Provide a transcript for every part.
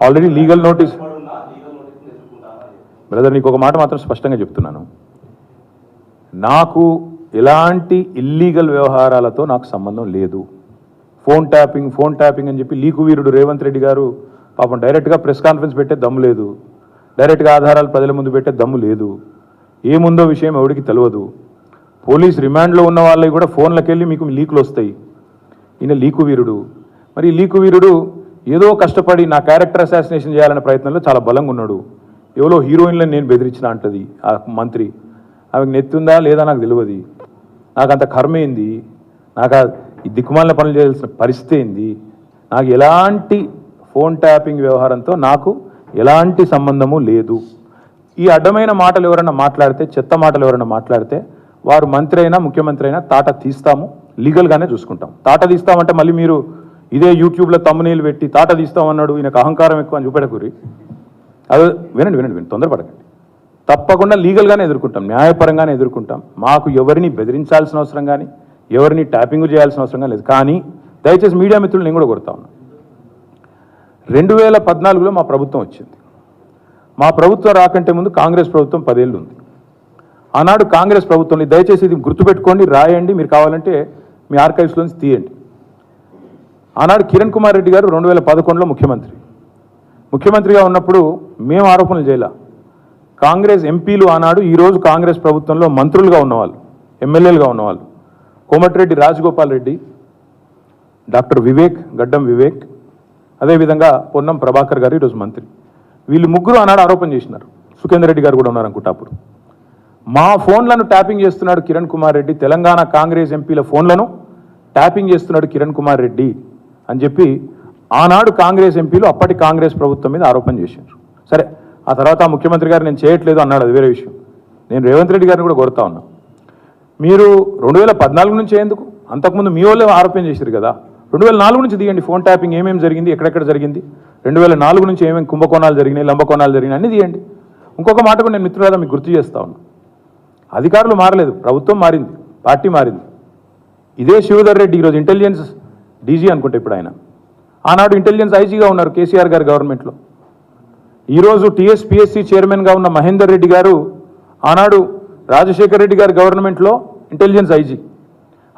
Already legal notice. Brother, నీకు ఒక మాట మాత్రం స్పష్టంగా చెప్తున్నాను. నాకు ఎలాంటి ఇల్లీగల్ వ్యవహారాలతో నాకు సంబంధం లేదు. ఫోన్ ట్యాపింగ్ అని చెప్పి లీకు వీరుడు రేవంత్ రెడ్డి గారు పాపం డైరెక్ట్గా ప్రెస్ కాన్ఫరెన్స్ పెట్టే దమ్ము లేదు, డైరెక్ట్గా ఆధారాలు ప్రజల ముందు పెట్టే దమ్ము లేదు. ఏముందో విషయం ఎవరికి తెలియదు. పోలీస్ రిమాండ్లో ఉన్న వాళ్ళకి కూడా ఫోన్లకు వెళ్ళి మీకు లీకులు వస్తాయి. ఈయన లీకు వీరుడు. మరి ఈ లీకు వీరుడు ఏదో కష్టపడి నా క్యారెక్టర్ అసాసినేషన్ చేయాలనే ప్రయత్నంలో చాలా బలంగా ఉన్నాడు. ఎవరో హీరోయిన్లను నేను బెదిరించిన అంటది ఆ మంత్రి. ఆమెకు నెత్తుందా లేదా నాకు తెలియదు. నాకు అంత కర్మ ఏంది, నాకు ఈ దిక్కుమాలిన పనులు చేయాల్సిన పరిస్థితి ఏంది. నాకు ఎలాంటి ఫోన్ ట్యాపింగ్ వ్యవహారంతో నాకు ఎలాంటి సంబంధము లేదు. ఈ అడ్డమైన మాటలు ఎవరైనా మాట్లాడితే, చెత్త మాటలు ఎవరైనా మాట్లాడితే వారు మంత్రి అయినా ముఖ్యమంత్రి అయినా తాట తీస్తాము, లీగల్గానే చూసుకుంటాం. తాట తీస్తామంటే మళ్ళీ మీరు ఇదే యూట్యూబ్లో తమ్మునీళ్ళు పెట్టి తాట తీస్తామన్నాడు ఈయనకు అహంకారం ఎక్కువ అని చూపెడకూరి. అది వినండి, తొందరపడకండి. తప్పకుండా లీగల్గానే ఎదుర్కొంటాం, న్యాయపరంగానే ఎదుర్కొంటాం. మాకు ఎవరిని బెదిరించాల్సిన అవసరం కానీ ఎవరిని ట్యాపింగ్ చేయాల్సిన అవసరం కానీ లేదు. కానీ దయచేసి మీడియా మిత్రులు నేను కూడా కొడతా ఉన్నా. 2014లో మా ప్రభుత్వం వచ్చింది. మా ప్రభుత్వం రాకంటే ముందు కాంగ్రెస్ ప్రభుత్వం 10 ఏళ్ళు ఉంది. ఆనాడు కాంగ్రెస్ ప్రభుత్వంలో దయచేసి ఇది గుర్తుపెట్టుకోండి, రాయండి, మీరు కావాలంటే మీ ఆర్కైవ్స్లోంచి తీయండి. ఆనాడు కిరణ్ కుమార్ రెడ్డి గారు 2011లో ముఖ్యమంత్రిగా ఉన్నప్పుడు మేము ఆరోపణలు చేయాల. కాంగ్రెస్ ఎంపీలు ఆనాడు ఈరోజు కాంగ్రెస్ ప్రభుత్వంలో మంత్రులుగా ఉన్నవాళ్ళు, ఎమ్మెల్యేలుగా ఉన్నవాళ్ళు, కోమటిరెడ్డి రాజగోపాల్ రెడ్డి, డాక్టర్ వివేక్, గడ్డం వివేక్, అదేవిధంగా పొన్నం ప్రభాకర్ గారు ఈరోజు మంత్రి. వీళ్ళు ముగ్గురు ఆనాడు ఆరోపణ చేసినారు. సుఖేందర్ రెడ్డి గారు కూడా ఉన్నారు అనుకుంటా. అప్పుడు మా ఫోన్లను ట్యాపింగ్ చేస్తున్నాడు కిరణ్ కుమార్ రెడ్డి, తెలంగాణ కాంగ్రెస్ ఎంపీల ఫోన్లను ట్యాపింగ్ చేస్తున్నాడు కిరణ్ కుమార్ రెడ్డి అని చెప్పి ఆనాడు కాంగ్రెస్ ఎంపీలు అప్పటి కాంగ్రెస్ ప్రభుత్వం మీద ఆరోపణ చేశారు. సరే, ఆ తర్వాత ముఖ్యమంత్రి గారు నేను చేయట్లేదు అన్నాడు, అది వేరే విషయం. నేను రేవంత్ రెడ్డి గారిని కూడా కోరుతా ఉన్నా, మీరు 2014 నుంచి ఎందుకు, అంతకుముందు మీ వాళ్ళే ఆరోపణ చేశారు కదా, 2004 నుంచి తీయండి. ఫోన్ ట్యాపింగ్ ఏమేమి జరిగింది, ఎక్కడెక్కడ జరిగింది, 2004 నుంచి ఏమేమి కుంభకోణాలు జరిగినాయి, లంబకోణాలు జరిగినాయి అన్నీ తీయండి. ఇంకొక మాట కూడా నేను మిత్రులారా మీకు గుర్తు చేస్తా ఉన్నా. అధికారులు మారలేదు, ప్రభుత్వం మారింది, పార్టీ మారింది. ఇదే శివధర్ రెడ్డి ఈరోజు ఇంటెలిజెన్స్ డీజీ అనుకుంటే ఇప్పుడు ఆయన, ఆనాడు ఇంటెలిజెన్స్ ఐజీగా ఉన్నారు కేసీఆర్ గారి గవర్నమెంట్లో. ఈరోజు టీఎస్పీఎస్సీ చైర్మన్గా ఉన్న మహేందర్ రెడ్డి గారు ఆనాడు రాజశేఖర్ రెడ్డి గారి గవర్నమెంట్లో ఇంటెలిజెన్స్ ఐజీ,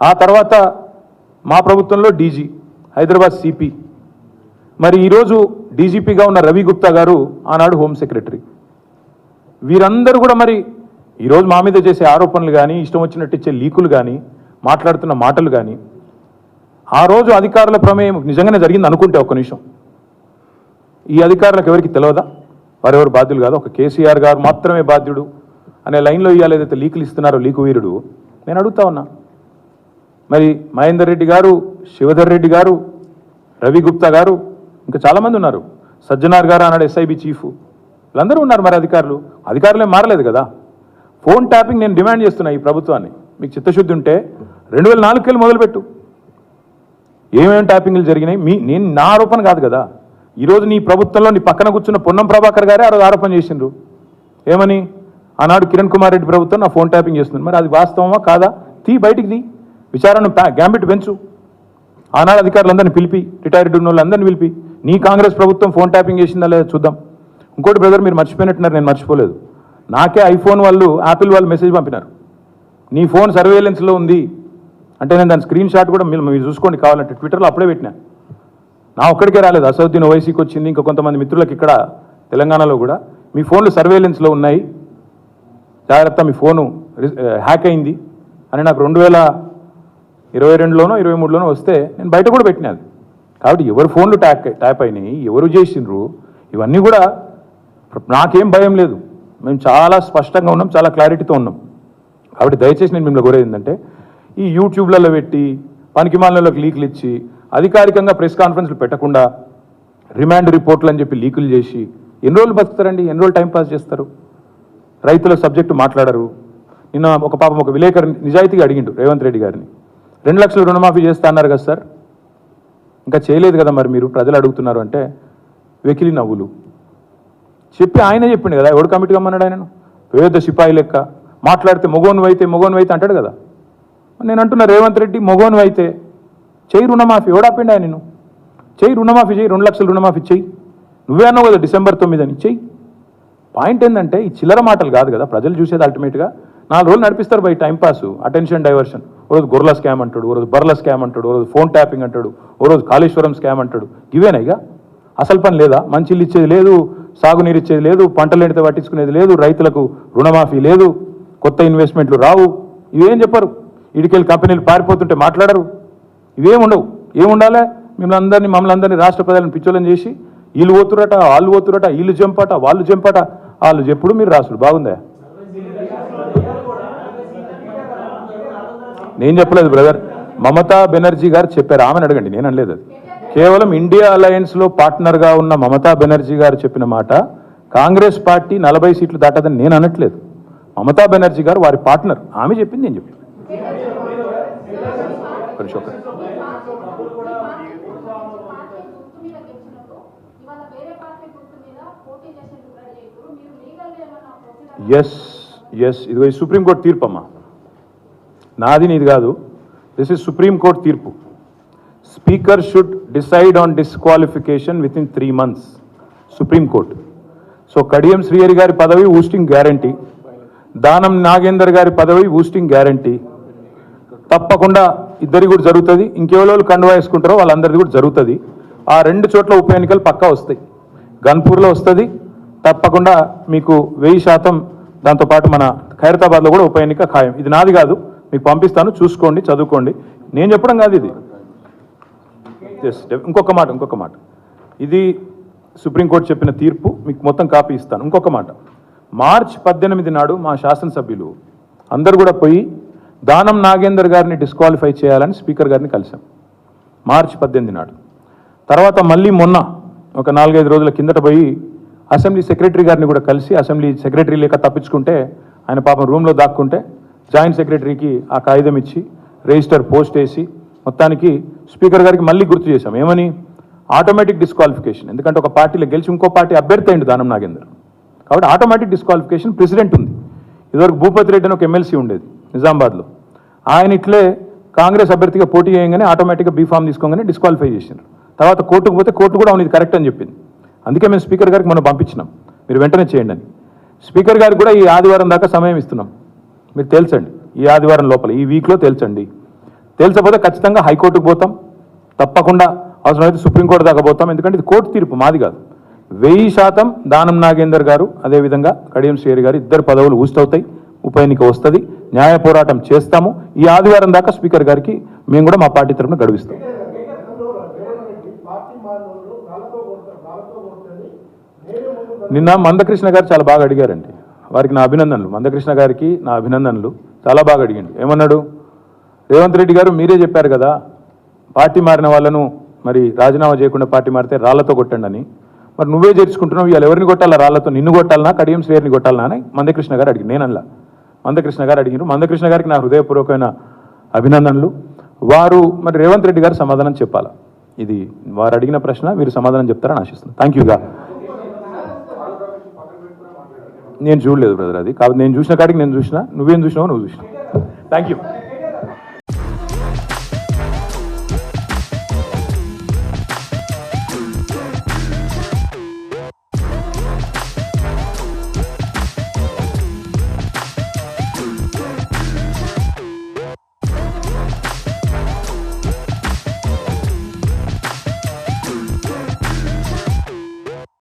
ఆ తర్వాత మా ప్రభుత్వంలో డీజీ, హైదరాబాద్ సిపి. మరి ఈరోజు డీజీపీగా ఉన్న రవి గుప్తా గారు ఆనాడు హోమ్ సెక్రటరీ. వీరందరూ కూడా మరి ఈరోజు మా మీద చేసే ఆరోపణలు కానీ, ఇష్టం వచ్చినట్టు ఇచ్చే లీకులు కానీ, మాట్లాడుతున్న మాటలు కానీ, ఆ రోజు అధికారుల ప్రమేయం నిజంగానే జరిగింది అనుకుంటే ఒక్క నిమిషం, ఈ అధికారులకు ఎవరికి తెలియదా, వారెవరు బాధ్యులు కాదు, ఒక కేసీఆర్ గారు మాత్రమే బాధ్యుడు అనే లైన్లో ఇవాళ ఏదైతే లీకులు ఇస్తున్నారో లీకు వీరుడు, నేను అడుగుతా ఉన్నా. మరి మహేందర్ రెడ్డి గారు, శివధర్ రెడ్డి గారు, రవి గుప్తా గారు, ఇంకా చాలామంది ఉన్నారు, సజ్జనార్ గారు ఆనాడు ఎస్ఐబి చీఫ్, వీళ్ళందరూ ఉన్నారు. మరి అధికారులే మారలేదు కదా. ఫోన్ ట్యాపింగ్ నేను డిమాండ్ చేస్తున్నా ఈ ప్రభుత్వాన్ని, మీకు చిత్తశుద్ధి ఉంటే 2004 వెళ్ళి మొదలుపెట్టు, ఏమేమి ట్యాపింగ్లు జరిగినాయి. నేను నా ఆరోపణ కాదు కదా. ఈరోజు నీ ప్రభుత్వంలో నీ పక్కన కూర్చున్న పొన్నం ప్రభాకర్ గారే ఆ రోజు ఆరోపణ చేసిండ్రు. ఏమని, ఆనాడు కిరణ్ కుమార్ రెడ్డి ప్రభుత్వం నా ఫోన్ ట్యాపింగ్ చేస్తుంది. మరి అది వాస్తవమా కాదా, బయటికి తీ, విచారణ గ్యాంబిట్ పెంచు. ఆనాడు అధికారులందరినీ పిలిపి, రిటైర్డ్ ఉన్న వాళ్ళందరినీ పిలిపి, నీ కాంగ్రెస్ ప్రభుత్వం ఫోన్ ట్యాపింగ్ చేసిందా లేదా చూద్దాం. ఇంకోటి బ్రదర్, మీరు మర్చిపోయినట్టున్నారు, నేను మర్చిపోలేదు. నాకే ఐఫోన్ వాళ్ళు, యాపిల్ వాళ్ళు మెసేజ్ పంపినారు, నీ ఫోన్ సర్వేలెన్స్లో ఉంది అంటే. నేను దాని స్క్రీన్ షాట్ కూడా మీరు చూసుకోండి కావాలంటే, ట్విట్టర్లో అప్పుడే పెట్టినా. నా ఒక్కడికే రాలేదు, అసౌద్దీన్ ఓవైసీకి వచ్చింది, ఇంకా కొంతమంది మిత్రులకు ఇక్కడ తెలంగాణలో కూడా, మీ ఫోన్లు సర్వేలెన్స్లో ఉన్నాయి, జాగ్రత్త, మీ ఫోను హ్యాక్ అయింది అని నాకు 2022లోనో 2023లోనో వస్తే నేను బయట కూడా పెట్టినది. కాబట్టి ఎవరు ఫోన్లు ట్యాప్ అయినాయి, ఎవరు చేసిండ్రు, ఇవన్నీ కూడా నాకేం భయం లేదు. మేము చాలా స్పష్టంగా ఉన్నాం, చాలా క్లారిటీతో ఉన్నాం. కాబట్టి దయచేసి నేను మిమ్మల్ని కోరేది ఏంటంటే, ఈ యూట్యూబ్లలో పెట్టి పనికిమాలినలోకి లీకులు ఇచ్చి అధికారికంగా ప్రెస్ కాన్ఫరెన్స్లు పెట్టకుండా రిమాండ్ రిపోర్ట్లు అని చెప్పి లీకులు చేసి ఎన్ని రోజులు బతుకుతారండి, ఎన్ని రోజులు టైంపాస్ చేస్తారు. రైతుల సబ్జెక్టు మాట్లాడరు. నిన్న ఒక విలేకరు నిజాయితీగా అడిగిండు రేవంత్ రెడ్డి గారిని, 2 లక్షల రుణమాఫీ చేస్తా అన్నారు కదా సార్, ఇంకా చేయలేదు కదా మరి మీరు, ప్రజలు అడుగుతున్నారు అంటే వెకిలి నవ్వులు చెప్పి ఆయనే చెప్పిండు కదా, ఎవడు కమిటీ కమ్మన్నాడు ఆయనను, పేద సిపాయి లెక్క మాట్లాడితే మొగోను అయితే అంటాడు కదా. నేను అంటున్నా, రేవంత్ రెడ్డి మొగోను అయితే చేయి రుణమాఫీ, ఎవడాపిండి ఆయన, చెయ్యి, రుణమాఫీ చెయ్యి, 2 లక్షలు రుణమాఫీ చెయ్యి. నువ్వే అన్నావు కదా December 9 అని, చెయ్యి. పాయింట్ ఏంటంటే ఈ చిల్లర మాటలు కాదు కదా ప్రజలు చూసేది. అల్టిమేట్గా 4 రోజులు నడిపిస్తారు బై టైంపాస్, అటెన్షన్ డైవర్షన్. ఓ రోజు గొర్రెల స్కామ్ అంటాడు, ఓ రోజు బర్ల స్కామ్ అంటాడు, ఓ రోజు ఫోన్ ట్యాపింగ్ అంటాడు, ఓ రోజు కాళేశ్వరం స్కామ్ అంటాడు. ఇవేనా ఇక? అసలు పని లేదా? మంచి ఇల్లు ఇచ్చేది లేదు, సాగునీరు ఇచ్చేది లేదు, పంటలు ఎండితే పట్టించుకునేది లేదు, రైతులకు రుణమాఫీ లేదు, కొత్త ఇన్వెస్ట్మెంట్లు రావు. ఇవేం చెప్పరు. ఇడికెళ్ళి కంపెనీలు పారిపోతుంటే మాట్లాడరు. ఇవేం ఉండవు. ఏముండాలి? మమ్మల్ని అందరినీ రాష్ట్ర ప్రజలను పిచ్చోళ్ళని చేసి వీళ్ళు పోతురట, వాళ్ళు పోతురట, వీళ్ళు జంపట, వాళ్ళు జంపట, వాళ్ళు చెప్పుడు మీరు రాసుడు. బాగుందా? నేను చెప్పలేదు బ్రదర్, మమతా బెనర్జీ గారు చెప్పారు. ఆమెను అడగండి, నేను అనలేదు. అది కేవలం ఇండియా అలయన్స్లో పార్ట్నర్గా ఉన్న మమతా బెనర్జీ గారు చెప్పిన మాట. కాంగ్రెస్ పార్టీ 40 సీట్లు దాటదని నేను అనట్లేదు. మమతా బెనర్జీ గారు వారి పార్ట్నర్, ఆమె చెప్పింది నేను చెప్పాను. ఎస్ ఎస్, ఇదిగో ఈ సుప్రీంకోర్టు తీర్పు అమ్మా, నాది నీది కాదు. దిస్ ఇస్ సుప్రీంకోర్టు తీర్పు. Speaker should decide on disqualification with in 3 months. Supreme court. So Kadiyam Srihari గారి పదవి ఊస్టింగ్ గ్యారంటీ, దానం నాగేందర్ గారి పదవి ఊస్టింగ్ గ్యారంటీ. తప్పకుండా ఇద్దరి కూడా జరుగుతుంది. ఇంకెవరెవరు కండువా వేసుకుంటారో వాళ్ళందరిది కూడా జరుగుతుంది. ఆ 2 చోట్ల ఉప ఎన్నికలు పక్కా వస్తాయి. గన్పూర్లో వస్తుంది తప్పకుండా మీకు 1000%. దాంతోపాటు మన ఖైరతాబాద్లో కూడా ఉప ఎన్నిక ఖాయం. ఇది నాది కాదు, మీకు పంపిస్తాను, చూసుకోండి, చదువుకోండి. నేను చెప్పడం కాదు ఇది. ఇంకొక మాట, ఇది సుప్రీంకోర్టు చెప్పిన తీర్పు, మీకు మొత్తం కాపీ ఇస్తాను. ఇంకొక మాట, March 18 నాడు మా శాసనసభ్యులు అందరు కూడా పోయి దానం నాగేందర్ గారిని డిస్క్వాలిఫై చేయాలని స్పీకర్ గారిని కలిసాం March 18 నాడు. తర్వాత మళ్ళీ మొన్న ఒక 4-5 రోజుల కిందట పోయి అసెంబ్లీ సెక్రటరీ గారిని కూడా కలిసి, అసెంబ్లీ సెక్రటరీ లేక తప్పించుకుంటే ఆయన పాపం రూమ్లో దాక్కుంటే జాయింట్ సెక్రటరీకి ఆ కాగితం ఇచ్చి రిజిస్టర్ పోస్ట్ వేసి మొత్తానికి స్పీకర్ గారికి మళ్ళీ గుర్తు చేశాం. ఏమని? Automatic disqualification. ఎందుకంటే ఒక పార్టీలో గెలిచి ఇంకో పార్టీ అభ్యర్థి అయింది దానం నాగేందర్, కాబట్టి ఆటోమేటిక్ డిస్క్వాలిఫికేషన్ ప్రెసిడెంట్ ఉంది. ఇదివరకు భూపతి రెడ్డి అని ఒక ఎమ్మెల్సీ ఉండేది నిజామాబాద్లో, ఆయన ఇట్లే కాంగ్రెస్ అభ్యర్థిగా పోటీ చేయగానే ఆటోమేటిక్గా బీఫామ్ తీసుకోగానే డిస్క్వాలిఫై చేసినారు. తర్వాత కోర్టుకు పోతే కోర్టు కూడా అవును ఇది కరెక్ట్ అని చెప్పింది. అందుకే మేము స్పీకర్ గారికి మనం పంపించినాం, మీరు వెంటనే చేయండి అని. స్పీకర్ గారికి కూడా ఈ ఆదివారం దాకా సమయం ఇస్తున్నాం, మీరు తేల్చండి. ఈ ఆదివారం లోపల, ఈ వీక్లో తేల్చండి. తేల్చకపోతే ఖచ్చితంగా హైకోర్టుకు పోతాం, తప్పకుండా అవసరమైతే సుప్రీంకోర్టు దాకా పోతాం. ఎందుకంటే ఇది కోర్టు తీర్పు, మాది కాదు. 1000% దానం నాగేందర్ గారు అదేవిధంగా కడియం శ్రీహరి గారు ఇద్దరు పదవులు ఊస్తవుతాయి. ఉప ఎన్నిక వస్తుంది, న్యాయ పోరాటం చేస్తాము. ఈ ఆదివారం దాకా స్పీకర్ గారికి మేము కూడా మా పార్టీ తరఫున గడువిస్తాం. నిన్న మందకృష్ణ గారు చాలా బాగా అడిగారండి, వారికి నా అభినందనలు. మందకృష్ణ గారికి నా అభినందనలు. చాలా బాగా అడిగిండు. ఏమన్నాడు? రేవంత్ రెడ్డి గారు మీరే చెప్పారు కదా పార్టీ మారిన వాళ్ళను మరి రాజీనామా చేయకుండా పార్టీ మారితే రాళ్లతో కొట్టండి అని. మరి నువ్వే చేర్చుకుంటున్నావు, ఇవాళ ఎవరిని కొట్టాలా? రాళ్లతో నిన్ను కొట్టాలనా కడియం శ్రేయర్ని కొట్టాలనా అని మందకృష్ణ గారు అడిగి, నేను అలా మందకృష్ణ గారు అడిగినారు. మందకృష్ణ గారికి నా హృదయపూర్వకమైన అభినందనలు. వారు మరి రేవంత్ రెడ్డి గారు సమాధానం చెప్పాలా, ఇది వారు అడిగిన ప్రశ్న, మీరు సమాధానం చెప్తారని ఆశిస్తున్నాను. థ్యాంక్ యూగా. నేను చూడలేదు బ్రదర్ అది, కాబట్టి నేను చూసిన కాడికి నేను చూసిన, నువ్వేం చూసినావో నువ్వు చూసినావు. Thank you.